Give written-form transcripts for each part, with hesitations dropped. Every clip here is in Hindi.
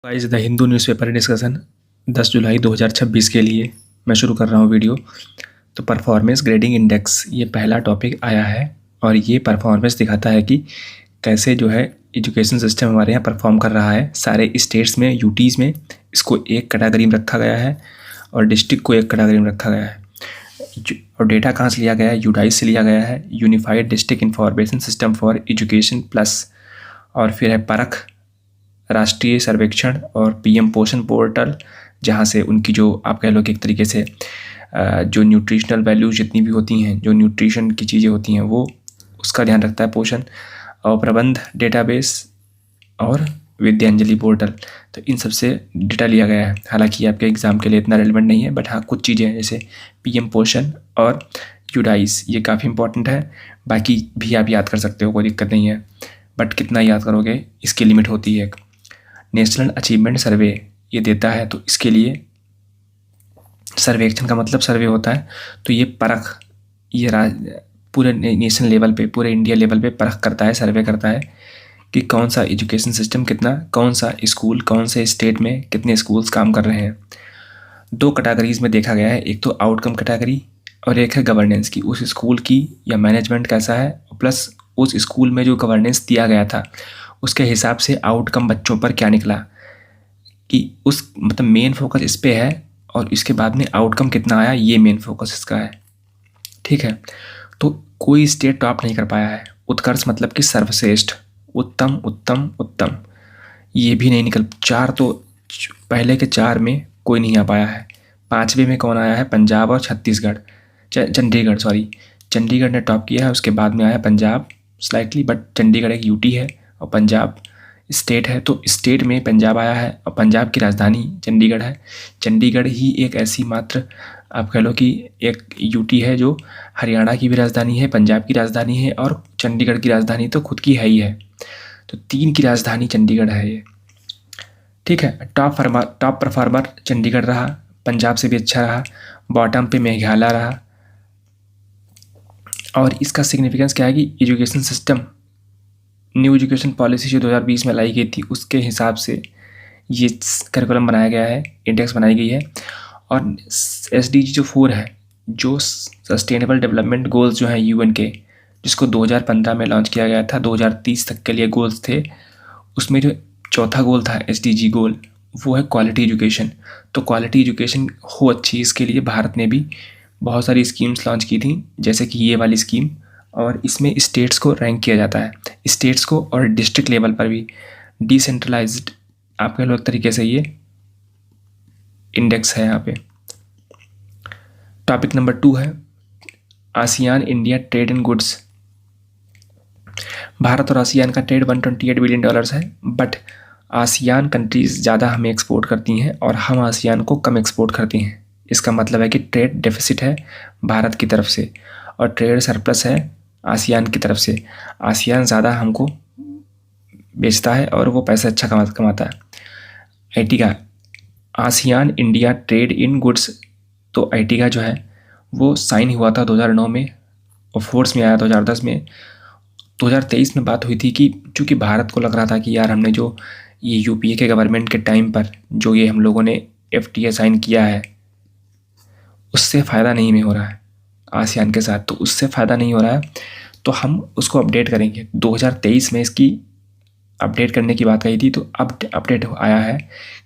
Guys the Hindu newspaper discussion 10 जुलाई 2026 के लिए मैं शुरू कर रहा हूँ वीडियो। तो परफॉर्मेंस ग्रेडिंग इंडेक्स ये पहला टॉपिक आया है और ये परफॉर्मेंस दिखाता है कि कैसे जो है एजुकेशन सिस्टम हमारे यहाँ परफॉर्म कर रहा है। सारे स्टेट्स में यूटीज़ में इसको एक कैटेगरी में रखा गया है और डिस्ट्रिक्ट को एक कैटेगरी में रखा गया है। और डेटा कहाँ से लिया गया है? यूडाइस से लिया गया है, unified district information system for education plus. और फिर है परख, राष्ट्रीय सर्वेक्षण और पीएम पोषण पोर्टल, जहाँ से उनकी जो आप कह लो कि एक तरीके से जो न्यूट्रिशनल वैल्यूज जितनी भी होती हैं, जो न्यूट्रिशन की चीज़ें होती हैं, वो उसका ध्यान रखता है पोषण। और प्रबंध डेटाबेस और विद्यांजलि पोर्टल, तो इन सब से डेटा लिया गया है। हालांकि आपके एग्ज़ाम के लिए इतना रेलिवेंट नहीं है, बट हाँ कुछ चीज़ें हैं जैसे पीएम पोषण और यूडाइस, ये काफ़ी इंपॉर्टेंट है। बाकी भी आप याद कर सकते हो, कोई दिक्कत नहीं है, बट कितना याद करोगे इसकी लिमिट होती है। नेशनल अचीवमेंट सर्वे ये देता है, तो इसके लिए सर्वेक्षण का मतलब सर्वे होता है, तो ये परख, ये पूरे नेशनल लेवल पे, पूरे इंडिया लेवल पे परख करता है, सर्वे करता है कि कौन सा एजुकेशन सिस्टम कितना, कौन सा स्कूल, कौन से स्टेट में कितने स्कूल्स काम कर रहे हैं। दो कैटेगरीज में देखा गया है, एक तो आउटकम कैटेगरी और एक है गवर्नेंस की, उस स्कूल की या मैनेजमेंट कैसा है, प्लस उस स्कूल में जो गवर्नेंस दिया गया था उसके हिसाब से आउटकम बच्चों पर क्या निकला, कि उस मतलब मेन फोकस इस पे है और इसके बाद में आउटकम कितना आया, ये मेन फोकस इसका है। ठीक है, तो कोई स्टेट टॉप नहीं कर पाया है। उत्कर्ष मतलब कि सर्वश्रेष्ठ, उत्तम उत्तम उत्तम, ये भी नहीं निकल। चार तो पहले के चार में कोई नहीं आ पाया है। पाँचवें में कौन आया है? पंजाब और छत्तीसगढ़, चंडीगढ़, सॉरी, चंडीगढ़ ने टॉप किया है। उसके बाद में आया पंजाब स्लाइटली, बट चंडीगढ़ एक यूटी है और पंजाब स्टेट है, तो स्टेट में पंजाब आया है और पंजाब की राजधानी चंडीगढ़ है। चंडीगढ़ ही एक ऐसी मात्र आप कह लो कि एक यूटी है जो हरियाणा की भी राजधानी है, पंजाब की राजधानी है और चंडीगढ़ की राजधानी तो खुद की है ही है। तो तीन की राजधानी चंडीगढ़ है ये। ठीक है, टॉप परफॉर्मर चंडीगढ़ रहा, पंजाब से भी अच्छा रहा, बॉटम पे मेघालय रहा। और इसका सिग्निफिकेंस क्या है कि education system, new education policy जो 2020 में लाई गई थी उसके हिसाब से ये करिकुलम बनाया गया है, इंडेक्स बनाई गई है। और SDG जो 4 है, जो सस्टेनेबल डेवलपमेंट गोल्स जो हैं UN के, जिसको 2015 में लॉन्च किया गया था, 2030 तक के लिए गोल्स थे, उसमें जो चौथा गोल था SDG गोल, वो है क्वालिटी एजुकेशन। तो क्वालिटी एजुकेशन हो अच्छी, इसके लिए भारत ने भी बहुत सारी स्कीम्स लॉन्च की थी, जैसे कि ये वाली स्कीम। और इसमें स्टेट्स को रैंक किया जाता है, स्टेट्स को, और डिस्ट्रिक्ट लेवल पर भी डिसेंट्रलाइज्ड आप कह लो एक तरीके से ये इंडेक्स है यहाँ पे। टॉपिक नंबर 2 है ASEAN India trade in goods. Bharat और आसियान का ट्रेड $128 बिलियन है, बट आसियान कंट्रीज़ ज़्यादा हमें एक्सपोर्ट करती हैं और हम आसियान को कम एक्सपोर्ट करती हैं। इसका मतलब है कि ट्रेड डेफिसिट है भारत की तरफ से और ट्रेड सरप्लस है आसियान की तरफ से। आसियान ज़्यादा हमको बेचता है और वो पैसा अच्छा कमाता है। ITGA, ASEAN India trade in goods, तो ITGA जो है वो साइन हुआ था 2009 में और फोर्स में आया 2010 में। 2023 में बात हुई थी कि चूँकि भारत को लग रहा था कि यार हमने जो ये UPA के गवर्नमेंट के टाइम पर जो ये हम लोगों ने FTA साइन किया है उससे फ़ायदा नहीं में हो रहा है आसियान के साथ, तो उससे फ़ायदा नहीं हो रहा है, तो हम उसको अपडेट करेंगे। 2023 में इसकी अपडेट करने की बात कही थी, तो अब अपडेट आया है,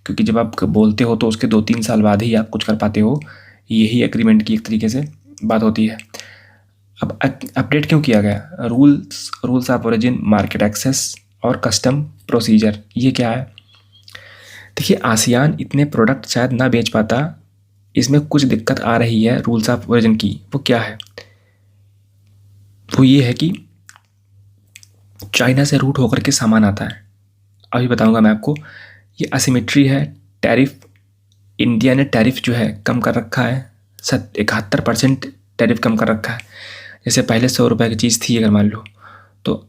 क्योंकि जब आप बोलते हो तो उसके 2-3 साल बाद ही आप कुछ कर पाते हो, यही एग्रीमेंट की एक तरीके से बात होती है। अब अपडेट क्यों किया गया? Rules of origin, market access और कस्टम प्रोसीजर, ये क्या है? देखिए, आसियान इतने प्रोडक्ट शायद ना बेच पाता, इसमें कुछ दिक्कत आ रही है रूल्स ऑफ ओरिजिन की। वो क्या है? वो ये है कि चाइना से रूट होकर के सामान आता है। अभी बताऊंगा मैं आपको। ये असिमेट्री है, टैरिफ, इंडिया ने टैरिफ जो है कम कर रखा है, 71% टैरिफ कम कर रखा है। जैसे पहले 100 रुपये की चीज़ थी अगर मान लो, तो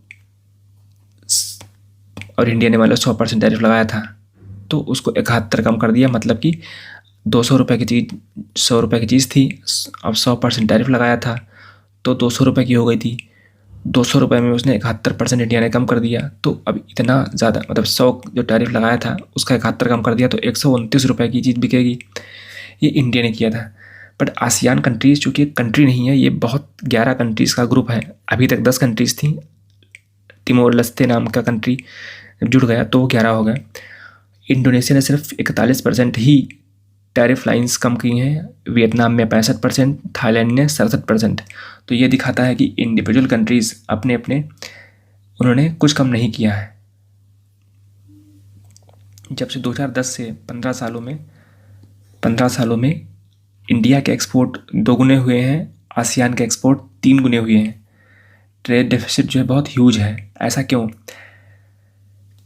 और इंडिया ने मान लो 100% टैरिफ लगाया था, तो उसको 71 कम कर दिया, मतलब कि 200 रुपये की चीज़ 100 रुपये की चीज़ थी, अब 100% टैरिफ लगाया था तो 200 रुपये की हो गई थी। ₹200 में उसने 71% इंडिया ने कम कर दिया। तो अब इतना ज़्यादा, मतलब 100 जो टैरिफ लगाया था उसका 71 कम कर दिया, तो ₹129 की चीज़ बिकेगी। ये इंडिया ने किया था। बट आसियान कंट्रीज़ चूँकि एक कंट्री नहीं है, ये बहुत 11 कंट्रीज़ का ग्रुप है। अभी तक 10 कंट्रीज़ थी, तिमोर लेस्ते नाम का कंट्री जब जुड़ गया तो वो 11 हो गए। इंडोनेशिया ने सिर्फ 41% ही टैरिफ लाइंस कम की हैं, वियतनाम में 65%, थाईलैंड ने 67%। तो ये दिखाता है कि इंडिविजुअल कंट्रीज़ अपने अपने उन्होंने कुछ कम नहीं किया है। जब से 2010 से 15 सालों में इंडिया के एक्सपोर्ट 2 गुने हुए हैं, आसियान के एक्सपोर्ट 3 गुने हुए हैं। ट्रेड डेफिसिट जो है बहुत ह्यूज है। ऐसा क्यों?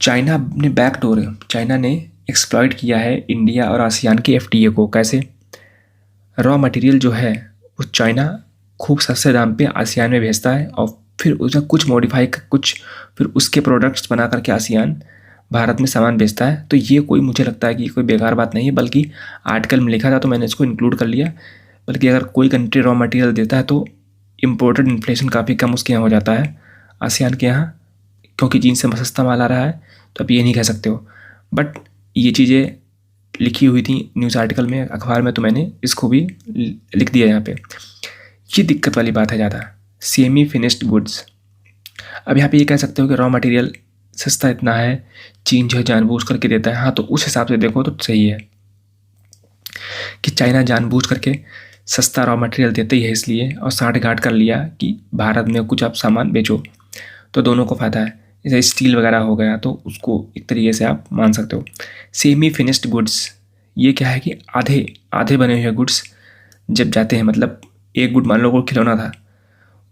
चाइना ने एक्सप्लॉइट किया है इंडिया और आसियान के एफटीए को। कैसे? रॉ मटेरियल जो है वो चाइना खूब सस्ते दाम पे आसियान में भेजता है और फिर उसमें कुछ मॉडिफाई कुछ फिर उसके प्रोडक्ट्स बना करके आसियान भारत में सामान बेचता है। तो ये कोई, मुझे लगता है कि कोई बेकार बात नहीं है, बल्कि आर्टिकल में लिखा था तो मैंने इसको इंक्लूड कर लिया। बल्कि अगर कोई कंट्री रॉ मटेरियल देता है तो इम्पोर्टेड इन्फ्लेशन काफ़ी कम उसके यहाँ हो जाता है, आसियान के यहाँ, क्योंकि चीन से सस्ता माल आ रहा है। तो आप ये नहीं कह सकते हो। बट ये चीज़ें लिखी हुई थी न्यूज़ आर्टिकल में, अखबार में, तो मैंने इसको भी लिख दिया यहाँ पे। ये दिक्कत वाली बात है ज़्यादा, सेमी फिनिश्ड गुड्स। अब यहाँ पे ये कह सकते हो कि रॉ मटेरियल सस्ता इतना है, चीन जो है जानबूझ करके देता है। हाँ, तो उस हिसाब से देखो तो सही है कि चाइना जानबूझ करके सस्ता रॉ मटेरियल देते ही है इसलिए, और साठ गांठ कर लिया कि भारत में कुछ आप सामान बेचो, तो दोनों को फ़ायदा है। जैसे स्टील वगैरह हो गया तो उसको एक तरीके से आप मान सकते हो। सेमी फिनिश्ड गुड्स, ये क्या है कि आधे बने हुए गुड्स जब जाते हैं, मतलब एक गुड मान लो वो खिलौना था,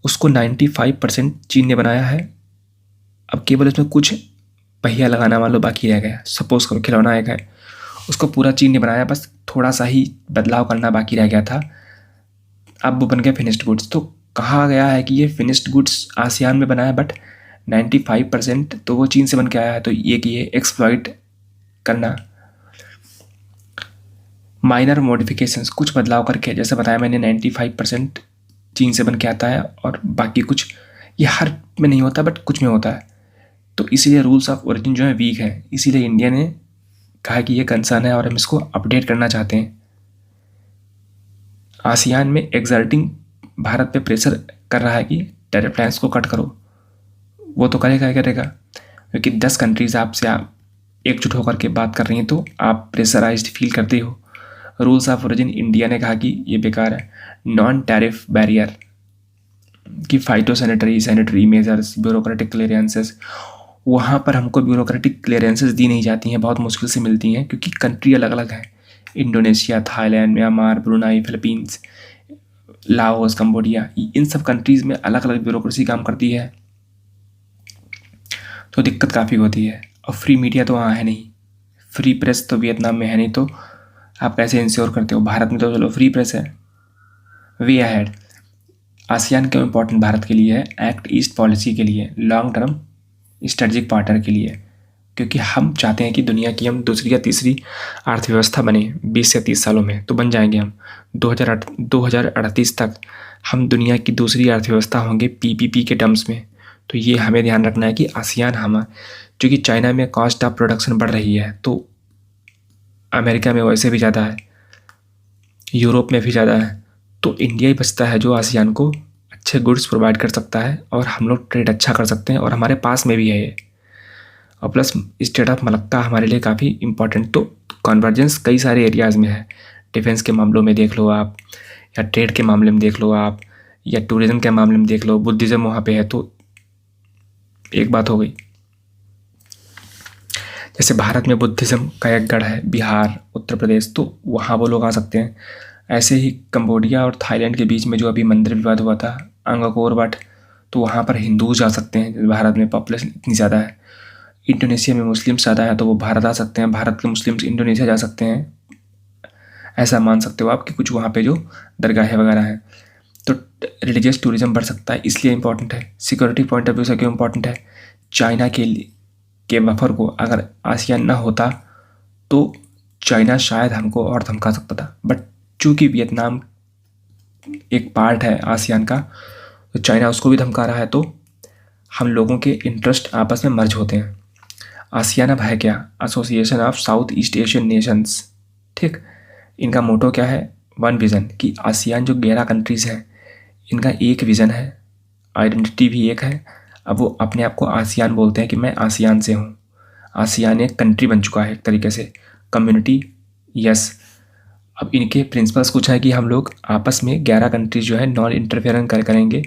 उसको 95% चीन ने बनाया है। अब केवल उसमें कुछ पहिया लगाना मान लो बाकी रह गया। सपोज करो खिलौना एक है, उसको पूरा चीन ने बनाया, बस थोड़ा सा ही बदलाव करना बाकी रह गया था, अब वो बन गया फिनिश्ड गुड्स। तो कहा गया है कि ये फिनिश्ड गुड्स आसियान में बना है, बट 95% तो वो चीन से बन के आया है। तो ये कि ये एक्सप्लॉइट करना, माइनर मॉडिफिकेशंस, कुछ बदलाव करके, जैसे बताया मैंने 95% चीन से बन के आता है और बाकी कुछ, ये हर में नहीं होता बट कुछ में होता है। तो इसीलिए रूल्स ऑफ ओरिजिन जो है वीक है। इसीलिए इंडिया ने कहा कि ये कंसर्न है और हम इसको अपडेट करना चाहते हैं। आसियान में एग्जर्टिंग भारत पे प्रेशर कर रहा है कि टैरिफ लाइन्स को कट करो। वो तो करेगा ही करेगा, क्योंकि 10 कंट्रीज़ आपसे आप एकजुट होकर के बात कर रही हैं तो आप प्रेशराइज्ड फील करते हो। रूल्स ऑफ ओरिजिन इंडिया ने कहा कि ये बेकार है। नॉन टैरिफ बैरियर कि सैनिटरी मेजर्स, ब्यूरोक्रेटिक क्लियरेंसेस, वहाँ पर हमको ब्यूरोक्रेटिक क्लियरेंसेस दी नहीं जाती हैं, बहुत मुश्किल से मिलती हैं, क्योंकि कंट्री अलग अलग है। Indonesia, Thailand, Myanmar, Brunei, Philippines, Laos, Cambodia, इन सब कंट्रीज़ में अलग अलग ब्यूरोक्रेसी काम करती है, तो दिक्कत काफ़ी होती है। और फ्री मीडिया तो वहाँ है नहीं, फ्री प्रेस तो वियतनाम में है नहीं, तो आप कैसे इंश्योर करते हो? भारत में तो चलो फ्री प्रेस है। वे अहेड, आसियान क्यों इम्पोर्टेंट भारत के लिए है? एक्ट ईस्ट पॉलिसी के लिए, लॉन्ग टर्म स्ट्रेटजिक पार्टनर के लिए, क्योंकि हम चाहते हैं कि दुनिया की हम दूसरी या तीसरी अर्थव्यवस्था बने 20 से 30 सालों में, तो बन जाएंगे हम 2038 तक हम दुनिया की दूसरी अर्थव्यवस्था होंगे पीपीपी के टर्म्स में। तो ये हमें ध्यान रखना है कि आसियान हम, क्योंकि चाइना में कॉस्ट ऑफ प्रोडक्शन बढ़ रही है, तो अमेरिका में वैसे भी ज़्यादा है, यूरोप में भी ज़्यादा है, तो इंडिया ही बचता है जो आसियान को अच्छे गुड्स प्रोवाइड कर सकता है और हम लोग ट्रेड अच्छा कर सकते हैं, और हमारे पास में भी है ये। और प्लस स्टेट ऑफ मलक्का हमारे लिए काफ़ी इम्पोर्टेंट, तो कन्वर्जेंस कई सारे एरियाज़ में है। डिफेंस के मामलों में देख लो आप, या ट्रेड के मामले में देख लो आप, या टूरिज़्म के मामले में देख लो, बुद्धिज़्म वहाँ पे है, तो एक बात हो गई। जैसे भारत में बुद्धिज़्म का एक गढ़ है, बिहार, उत्तर प्रदेश, तो वहाँ वो लोग आ सकते हैं। ऐसे ही कंबोडिया और थाईलैंड के बीच में जो अभी मंदिर विवाद हुआ था, अंगकोर वाट, तो वहाँ पर हिंदूज जा सकते हैं, भारत में पॉपुलेशन इतनी ज़्यादा है। इंडोनेशिया में मुस्लिम्स ज़्यादा है तो वो भारत आ सकते हैं, भारत के मुस्लिम्स इंडोनेशिया जा सकते हैं। ऐसा मान सकते हो आप कि कुछ वहाँ पे जो दरगाहें वगैरह हैं, तो रिलीजियस टूरिज़्म बढ़ सकता है, इसलिए इम्पोर्टेंट है। सिक्योरिटी पॉइंट ऑफ व्यू से क्यों इम्पोर्टेंट है? चाइना के बफर को अगर आसियान ना होता तो चाइना शायद हमको और धमका सकता था, बट चूँकि वियतनाम एक पार्ट है आसियान का, तो चाइना उसको भी धमका रहा है, तो हम लोगों के इंटरेस्ट आपस में मर्ज होते हैं। आसियान अब है क्या? Association of south east Asian Nations. ठीक, इनका मोटो क्या है? वन विज़न, कि आसियान जो 11 कंट्रीज़ हैं इनका एक विज़न है, आइडेंटिटी भी एक है। अब वो अपने आप को आसियान बोलते हैं कि मैं आसियान से हूँ। आसियान एक कंट्री बन चुका है एक तरीके से, कम्युनिटी यस। अब इनके प्रिंसिपल्स कुछ है कि हम लोग आपस में 11 कंट्रीज जो है नॉन इंटरफेरेंस करेंगे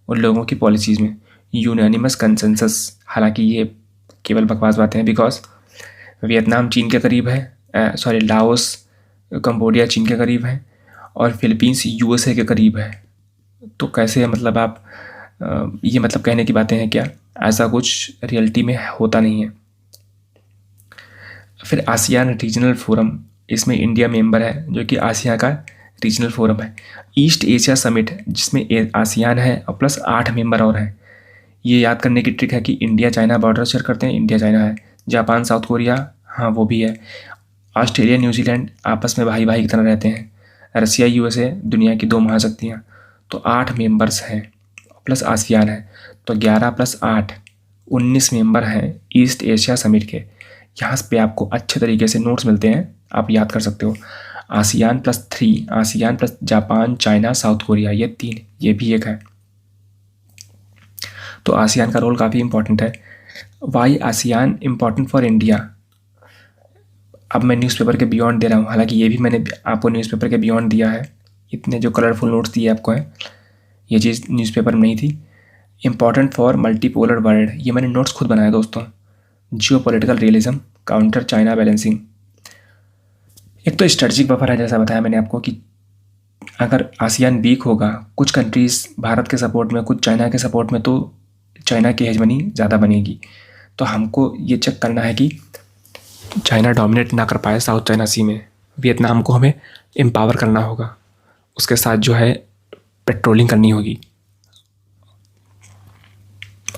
उन लोगों की पॉलिसीज़ में, यूनानिमस कंसेंसस। हालांकि ये केवल बकवास बातें हैं, बिकॉज वियतनाम चीन के करीब है, सॉरी लाओस कंबोडिया चीन के करीब है, और फिलीपींस यूएसए के करीब है। तो कैसे मतलब आप ये मतलब कहने की बातें हैं क्या? ऐसा कुछ रियलिटी में होता नहीं है। फिर आसियान रीजनल फोरम, इसमें इंडिया मेंबर है जो कि आसिया का रीजनल फोरम है। ईस्ट एशिया समिट जिसमें आसियान है और प्लस 8 मेंबर और हैं। ये याद करने की ट्रिक है कि इंडिया चाइना बॉर्डर शेयर करते हैं, इंडिया चाइना है। जापान साउथ कोरिया, हाँ वो भी है। ऑस्ट्रेलिया न्यूजीलैंड आपस में भाई भाई की तरह रहते हैं। रसिया यूएसए दुनिया की 2 महाशक्तियाँ। तो 8 मेंबर्स हैं प्लस आसियान है, तो 11 + 8 19 मेंबर हैं ईस्ट एशिया समिट के। यहाँ पे आपको अच्छे तरीके से नोट्स मिलते हैं, आप याद कर सकते हो। ASEAN +3, ASEAN plus Japan China south Korea, ये 3, ये भी एक है। तो आसियान का रोल काफ़ी इंपॉर्टेंट है। Why ASEAN important for India? अब मैं न्यूज़पेपर के बियॉन्ड दे रहा हूँ, हालांकि ये भी मैंने आपको न्यूज़पेपर के बियॉन्ड दिया है। इतने जो कलरफुल नोट्स दिए आपको हैं, ये चीज़ न्यूज़पेपर में नहीं थी। इम्पॉर्टेंट फॉर मल्टीपोलर वर्ल्ड, ये मैंने नोट्स खुद बनाया दोस्तों। जियो political realism, counter China balancing. एक तो स्ट्रेटजिक बफर है, जैसा बताया मैंने आपको कि अगर आसियान वीक होगा, कुछ कंट्रीज़ भारत के सपोर्ट में, कुछ चाइना के सपोर्ट में, तो चाइना की हेजमनी ज़्यादा बनेगी। तो हमको ये चेक करना है कि चाइना डोमिनेट ना कर पाए साउथ चाइना सी में। वियतनाम को हमें एम्पावर करना होगा, उसके साथ जो है पेट्रोलिंग करनी होगी।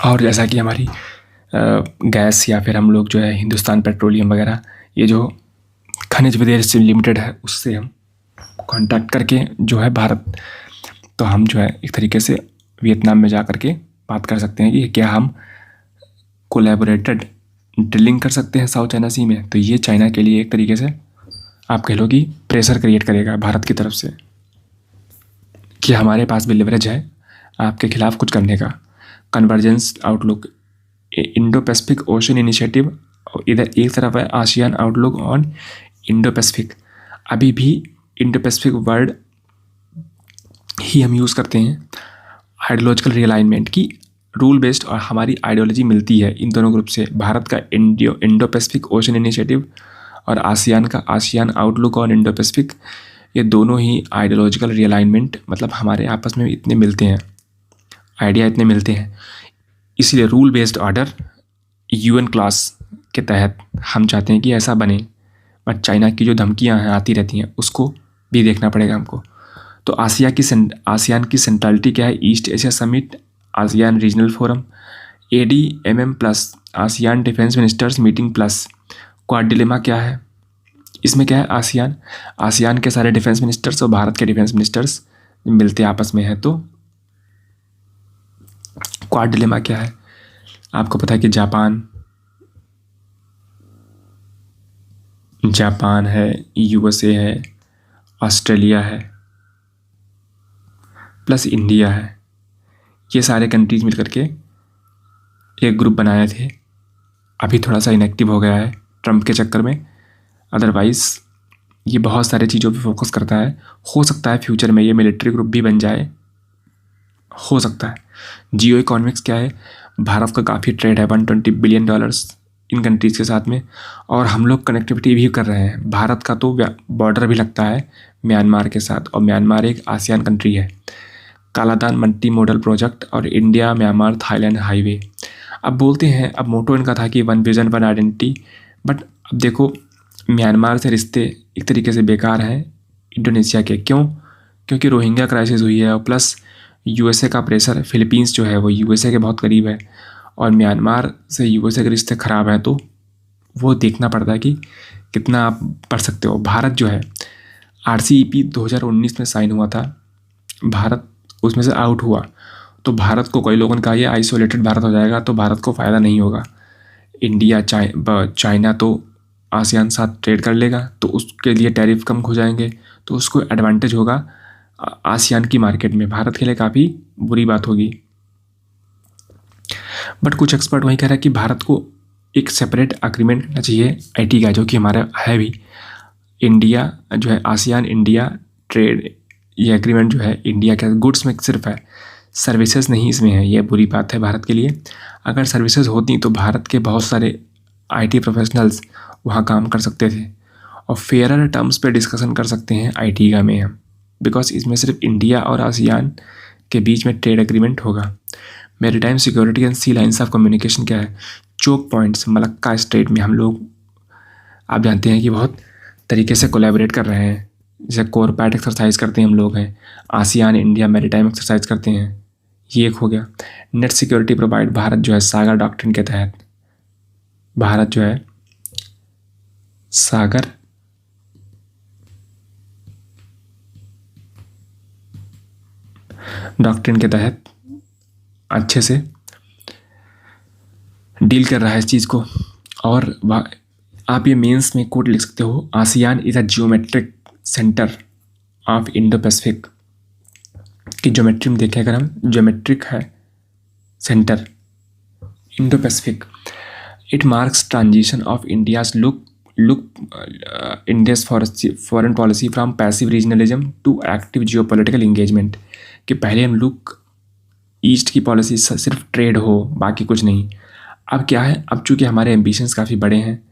और जैसा कि हमारी गैस या फिर हम लोग जो है हिंदुस्तान पेट्रोलियम वगैरह, ये जो खनिज विदेश लिमिटेड है, उससे हम कांटेक्ट करके जो है भारत, तो हम जो है एक तरीके से वियतनाम में जा कर के बात कर सकते हैं कि क्या हम कोलैबोरेटेड ड्रिलिंग कर सकते हैं साउथ चाइना सी में। तो ये चाइना के लिए एक तरीके से आप कह लो कि प्रेशर क्रिएट करेगा भारत की तरफ से कि हमारे पास भी लिवरेज है आपके खिलाफ कुछ करने का। Convergence outlook, Indo Pacific ocean initiative, इधर एक तरफ है ASEAN outlook on Indo Pacific. अभी भी इंडो पैसिफिक वर्ड ही हम यूज़ करते हैं। आइडियोलॉजिकल रियलाइनमेंट की रूल बेस्ड और हमारी आइडियोलॉजी मिलती है इन दोनों ग्रुप से, भारत का इंडो पैसिफिक ओशन इनिशिएटिव और आसियान का ASEAN outlook on Indo Pacific. ये दोनों ही आइडियोलॉजिकल रियलाइनमेंट मतलब हमारे आपस में इतने मिलते हैं, आइडिया इतने मिलते हैं, इसलिए rule based order UN class के तहत हम चाहते हैं कि ऐसा बने। बट चाइना की जो धमकियां हैं आती रहती हैं, उसको भी देखना पड़ेगा हमको। तो आसियान की सेंट्रलिटी क्या है? East Asia summit, ASEAN regional forum, ADMM plus, ASEAN defence ministers meeting plus. Quad dilemma क्या है? इसमें क्या है? आसियान के सारे डिफेंस मिनिस्टर्स और भारत के डिफेंस मिनिस्टर्स मिलते आपस में हैं। तो क्वाड डिलेमा क्या है? आपको पता है कि जापान है, USA है, ऑस्ट्रेलिया है, प्लस इंडिया है। ये सारे कंट्रीज मिलकर के एक ग्रुप बनाए थे। अभी थोड़ा सा इनएक्टिव हो गया है ट्रंप के चक्कर में, अदरवाइज़ ये बहुत सारी चीज़ों पे फोकस करता है। हो सकता है फ्यूचर में ये मिलिट्री ग्रुप भी बन जाए, हो सकता है। जियो इकोनॉमिक्स क्या है? भारत का काफ़ी ट्रेड है, $120 बिलियन इन कंट्रीज़ के साथ में, और हम लोग कनेक्टिविटी भी कर रहे हैं। भारत का तो बॉर्डर भी लगता है म्यांमार के साथ, और म्यांमार एक आसियान कंट्री है। कालादान मल्टी मोडल प्रोजेक्ट और इंडिया म्यांमार थाईलैंड हाईवे। अब बोलते हैं, अब मोटो इनका था कि one vision one identity, but अब देखो म्यांमार से रिश्ते एक तरीके से बेकार हैं इंडोनेशिया के। क्यों? क्योंकि रोहिंग्या क्राइसिस हुई है, और प्लस USA का प्रेशर। फिलीपींस जो है वो USA के बहुत करीब है, और म्यांमार से USA के रिश्ते ख़राब हैं। तो वो देखना पड़ता है कि कितना आप पढ़ सकते हो। भारत जो है RCEP 2019 में साइन हुआ था, भारत उसमें से आउट हुआ, तो भारत को कई लोगों ने कहा ये आइसोलेटेड भारत हो जाएगा, तो भारत को फ़ायदा नहीं होगा। इंडिया चाइना तो आसियान साथ ट्रेड कर लेगा, तो उसके लिए टैरिफ कम हो जाएंगे, तो उसको एडवांटेज होगा आसियान की मार्केट में। भारत के लिए काफ़ी बुरी बात होगी। बट कुछ एक्सपर्ट वही कह रहा है कि भारत को एक सेपरेट अग्रीमेंट करना चाहिए आईटी का, जो कि हमारा है भी। इंडिया जो है आसियान इंडिया ट्रेड, ये एग्रीमेंट जो है इंडिया के गुड्स में सिर्फ है, सर्विसेज नहीं इसमें है। ये बुरी बात है भारत के लिए। अगर सर्विसेज होती तो भारत के बहुत सारे आईटी प्रोफेशनल्स वहाँ काम कर सकते थे और फेयर टर्म्स पे डिस्कशन कर सकते हैं आईटी का में हम, बिकॉज इसमें सिर्फ इंडिया और आसियान के बीच में ट्रेड एग्रीमेंट होगा। Maritime security and sea lines of communication क्या है? चोक पॉइंट्स मलक्का स्ट्रेट में हम लोग, आप जानते हैं कि बहुत तरीके से कोलैबोरेट कर रहे हैं। जैसे कोरपैट एक्सरसाइज करते हैं हम लोग हैं, आसियान इंडिया मैरीटाइम एक्सरसाइज करते हैं, ये एक हो गया। नेट सिक्योरिटी प्रोवाइड भारत जो है सागर डॉक्ट्रिन के तहत, भारत जो है सागर डॉक्ट्रिन के तहत अच्छे से डील कर रहा है इस चीज़ को। और आप ये मेंस में कोट लिख सकते हो, ASEAN is a geometric centre of Indo Pacific, कि ज्योमेट्री में देखें अगर हम, ज्योमेट्रिक है centre Indo Pacific. It marks transition of India's India's foreign policy from passive regionalism to active geopolitical engagement, कि पहले हम लुक ईस्ट की पॉलिसी सिर्फ ट्रेड हो, बाकी कुछ नहीं। अब क्या है, अब चूँकि हमारे एम्बिशंस काफ़ी बड़े हैं,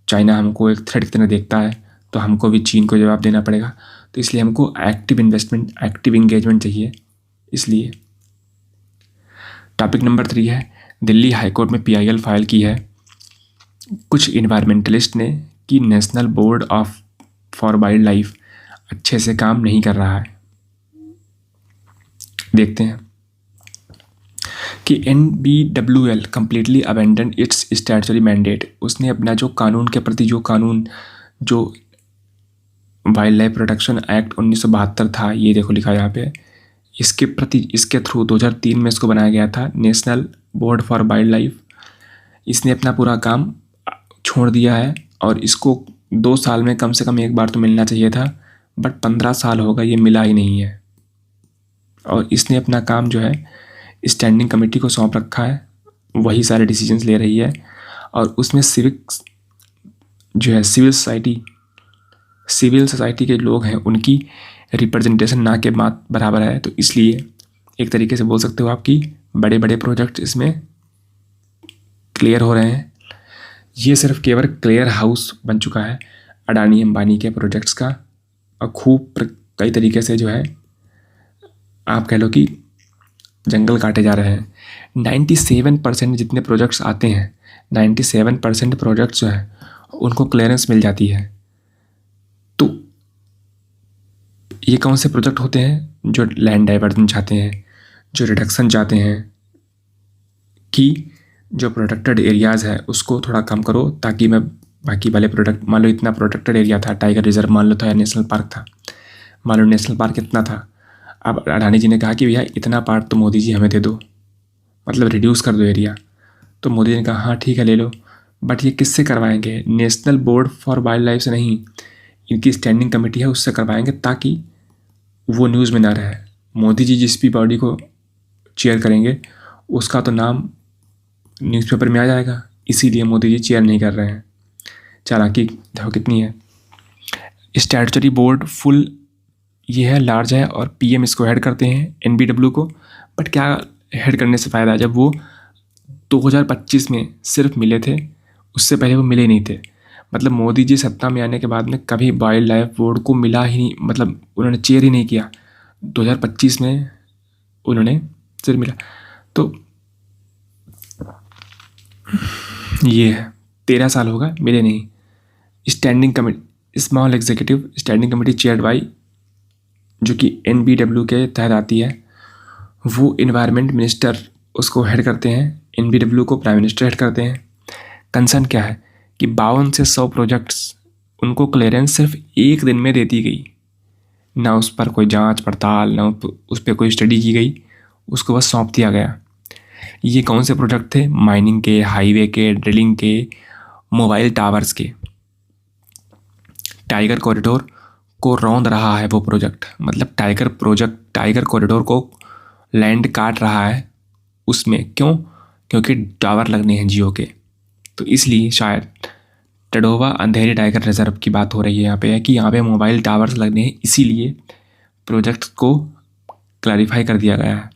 चाइना हमको एक थ्रेट की तरह देखता है, तो हमको भी चीन को जवाब देना पड़ेगा, तो इसलिए हमको एक्टिव इन्वेस्टमेंट, एक्टिव इंगेजमेंट चाहिए। इसलिए टॉपिक नंबर 3 है, दिल्ली हाईकोर्ट में PIL फाइल की है कुछ इन्वायरमेंटलिस्ट ने कि national board of for wild life अच्छे से काम नहीं कर रहा है। देखते हैं कि NBWL completely abandon it's statutory mandate, उसने अपना जो कानून के प्रति जो वाइल्ड लाइफ प्रोटेक्शन एक्ट 1972 था, ये देखो लिखा यहाँ पे, इसके प्रति, इसके थ्रू 2003 में इसको बनाया गया था national board for wild life. इसने अपना पूरा काम छोड़ दिया है और इसको 2 साल में कम से कम एक बार तो मिलना चाहिए था, बट 15 साल हो गए ये मिला ही नहीं है। और इसने अपना काम जो है स्टैंडिंग कमेटी को सौंप रखा है, वही सारे डिसीजंस ले रही है। और उसमें सिविक्स जो है सिविल सोसाइटी के लोग हैं, उनकी रिप्रेजेंटेशन ना के बात बराबर है। तो इसलिए एक तरीके से बोल सकते हो आप कि बड़े बड़े प्रोजेक्ट इसमें क्लियर हो रहे हैं। ये सिर्फ केवल क्लियर हाउस बन चुका है अडानी अंबानी के प्रोजेक्ट्स का, और खूब कई तरीके से जो है आप कह लो कि जंगल काटे जा रहे हैं। 97% जितने प्रोजेक्ट्स आते हैं, 97% प्रोजेक्ट्स जो है उनको क्लियरेंस मिल जाती है। तो ये कौन से प्रोजेक्ट होते हैं? जो लैंड डाइवर्जन चाहते हैं, जो रिडक्शन चाहते हैं कि जो प्रोटेक्टेड एरियाज़ है उसको थोड़ा कम करो, ताकि मैं बाकी वाले प्रोडक्ट, मान लो इतना प्रोटेक्टेड एरिया था, टाइगर रिजर्व मान लो था या नेशनल पार्क था, मान लो नेशनल पार्क इतना था, अब अडानी जी ने कहा कि भैया इतना पार्ट तो मोदी जी हमें दे दो, मतलब रिड्यूस कर दो एरिया। तो मोदी जी ने कहा हाँ ठीक है ले लो, बट ये किससे करवाएंगे? National board for wild life से नहीं, इनकी स्टैंडिंग कमेटी है उससे करवाएंगे, ताकि वो न्यूज़ में ना रहे। मोदी जी जिस भी बॉडी को चेयर करेंगे उसका तो नाम न्यूज़पेपर में आ जाएगा, इसीलिए मोदी जी चेयर नहीं कर रहे हैं। चालाकी देखो कितनी है। स्टैट्यूटरी बोर्ड फुल ये है, लार्ज है, और PM इसको हेड करते हैं NBW को। बट क्या हेड करने से फ़ायदा है जब वो 2025 में सिर्फ मिले थे, उससे पहले वो मिले नहीं थे। मतलब मोदी जी सत्ता में आने के बाद में कभी वाइल्ड लाइफ बोर्ड को मिला ही नहीं, मतलब उन्होंने चेयर ही नहीं किया। 2025 में उन्होंने सिर्फ मिला, तो ये है 13 साल होगा मिले नहीं। Standing committee, small executive standing committee chaired by, जो कि NBW के तहत आती है, वो इन्वायरमेंट मिनिस्टर उसको हेड करते हैं, NBW को प्राइम मिनिस्टर हेड करते हैं। कंसर्न क्या है कि 52 से 100 प्रोजेक्ट्स उनको क्लियरेंस सिर्फ 1 दिन में दे दी गई, ना उस पर कोई जांच पड़ताल, ना उस पर कोई स्टडी की गई, उसको बस सौंप दिया गया। ये कौन से प्रोजेक्ट थे? माइनिंग के, हाईवे के, ड्रिलिंग के, मोबाइल टावर्स के। टाइगर कॉरिडोर को रौंद रहा है वो प्रोजेक्ट, मतलब टाइगर कॉरिडोर को लैंड काट रहा है उसमें। क्यों? क्योंकि टावर लगने हैं जियो के। तो इसलिए शायद टडोवा अंधेरी टाइगर रिजर्व की बात हो रही है यहाँ पे, है कि यहाँ पे मोबाइल टावर्स लगने हैं, इसीलिए प्रोजेक्ट को क्लैरिफाई कर दिया गया है।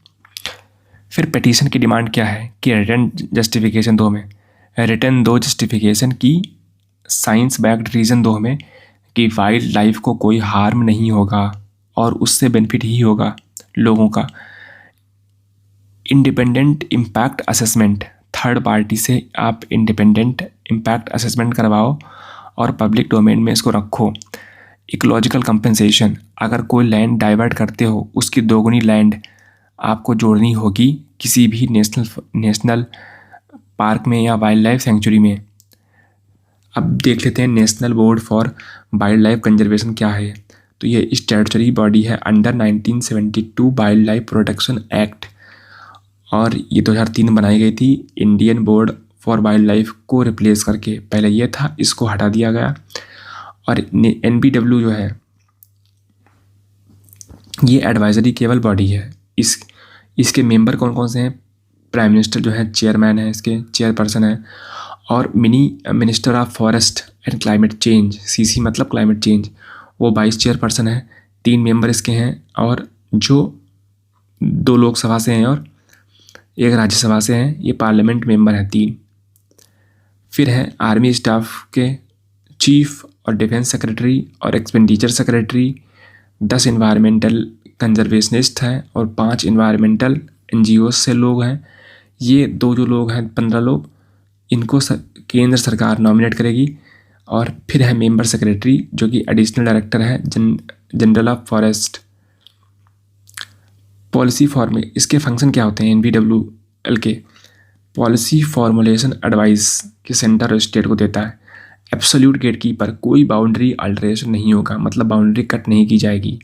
फिर पिटीशन की डिमांड क्या है कि रिटर्न जस्टिफिकेशन दो हमें, रिटर्न दो जस्टिफिकेशन की साइंस बैक्ड रीज़न दो हमें कि वाइल्ड लाइफ को कोई हार्म नहीं होगा और उससे बेनिफिट ही होगा लोगों का। Independent impact assessment, third party से आप इंडिपेंडेंट इम्पैक्ट असेसमेंट करवाओ और पब्लिक डोमेन में इसको रखो। इकोलॉजिकल कंपनसेशन, अगर कोई लैंड डाइवर्ट करते हो उसकी दोगुनी लैंड आपको जोड़नी होगी किसी भी नेशनल पार्क में या वाइल्ड लाइफ सेंचुरी में। अब देख लेते हैं national board for wild life conservation क्या है। तो ये स्टैट्यूटरी बॉडी है under 1972 wild life protection act, और ये 2003 बनाई गई थी Indian board for wild life को रिप्लेस करके। पहले ये था, इसको हटा दिया गया। और NBW जो है ये एडवाइजरी केवल बॉडी है। इसके मेंबर कौन कौन से हैं? प्राइम मिनिस्टर जो है चेयरमैन है, इसके चेयरपर्सन है, और minister of forest and climate change, CC मतलब क्लाइमेट चेंज, वो 22 चेयरपर्सन है। 3 मेंबर इसके हैं, और जो 2 लोकसभा से हैं और 1 राज्यसभा से हैं। ये पार्लियामेंट मेंबर हैं 3। फिर है आर्मी स्टाफ के चीफ और डिफेंस सेक्रेटरी और एक्सपेंडिचर सेक्रेटरी, 10 इन्वायरमेंटल कंजर्वेशनिस्ट हैं और 5 इन्वायरमेंटल NGOs से लोग हैं। ये 2 जो लोग हैं 15 लोग, इनको केंद्र सरकार नॉमिनेट करेगी। और फिर है मेंबर सेक्रेटरी जो कि एडिशनल डायरेक्टर है general of forest. Policy form, इसके फंक्शन क्या होते हैं NBWL के? पॉलिसी फॉर्मुलेशन एडवाइस के सेंटर और स्टेट को देता है। एब्सोल्यूट गेटकीपर, कोई बाउंड्री अल्टरेशन नहीं होगा, मतलब बाउंड्री कट नहीं की जाएगी,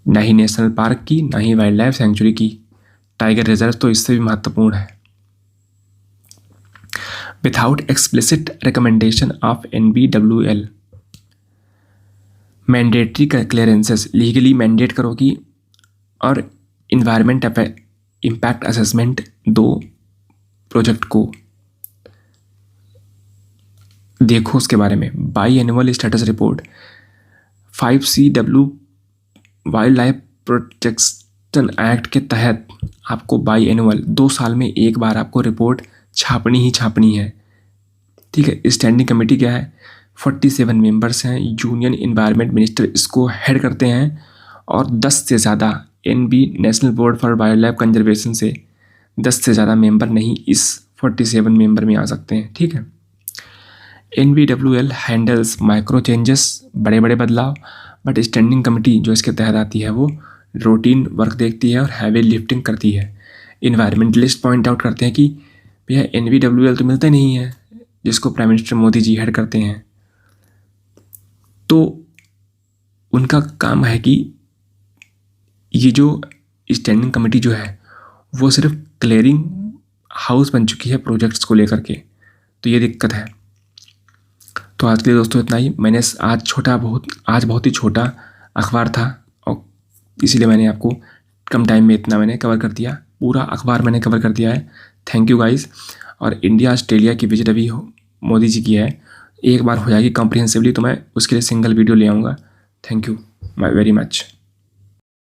ना ही नेशनल पार्क की, ना ही वाइल्ड लाइफ सेंचुरी की। टाइगर रिजर्व तो इससे भी महत्वपूर्ण है। Without explicit recommendation of NBWL, mandatory clearances, legally mandate करोगी। और इन्वायरमेंट इम्पैक्ट असेसमेंट दो प्रोजेक्ट को, देखो उसके बारे में। By annual status report, 5CW wild life protection act के तहत आपको बाई एनुअल 2 साल में एक बार आपको रिपोर्ट छापनी ही छापनी है। ठीक है। स्टैंडिंग कमेटी क्या है? 47 मेंबर्स हैं। यूनियन इन्वायरमेंट मिनिस्टर इसको हेड करते हैं, और 10 से ज़्यादा NB national board for wild life conservation से 10 से ज़्यादा मेंबर नहीं इस 47 मेंबर में आ सकते हैं। ठीक है। NBWL हैंडल्स माइक्रो चेंजेस, बड़े बड़े बदलाव, बट स्टैंडिंग कमेटी जो इसके तहत आती है वो रूटीन वर्क देखती है और हैवी लिफ्टिंग करती है। इन्वायरमेंटलिस्ट पॉइंट आउट करते हैं कि भैया NBWL तो मिलता नहीं है, जिसको prime minister Modi ji head करते हैं। तो उनका काम है कि ये जो स्टैंडिंग कमेटी जो है वो सिर्फ क्लियरिंग हाउस बन चुकी है प्रोजेक्ट्स को लेकर के, तो ये दिक्कत है। तो आज के लिए दोस्तों इतना ही। मैंने आज बहुत ही छोटा अखबार था, और इसीलिए मैंने आपको कम टाइम में इतना मैंने कवर कर दिया। पूरा अखबार मैंने कवर कर दिया है। Thank you guys. और इंडिया ऑस्ट्रेलिया की विजिट अभी मोदी जी की है, एक बार हो जाएगी कॉम्प्रिहेंसिवली तो मैं उसके लिए सिंगल वीडियो ले आऊँगा। Thank you very much.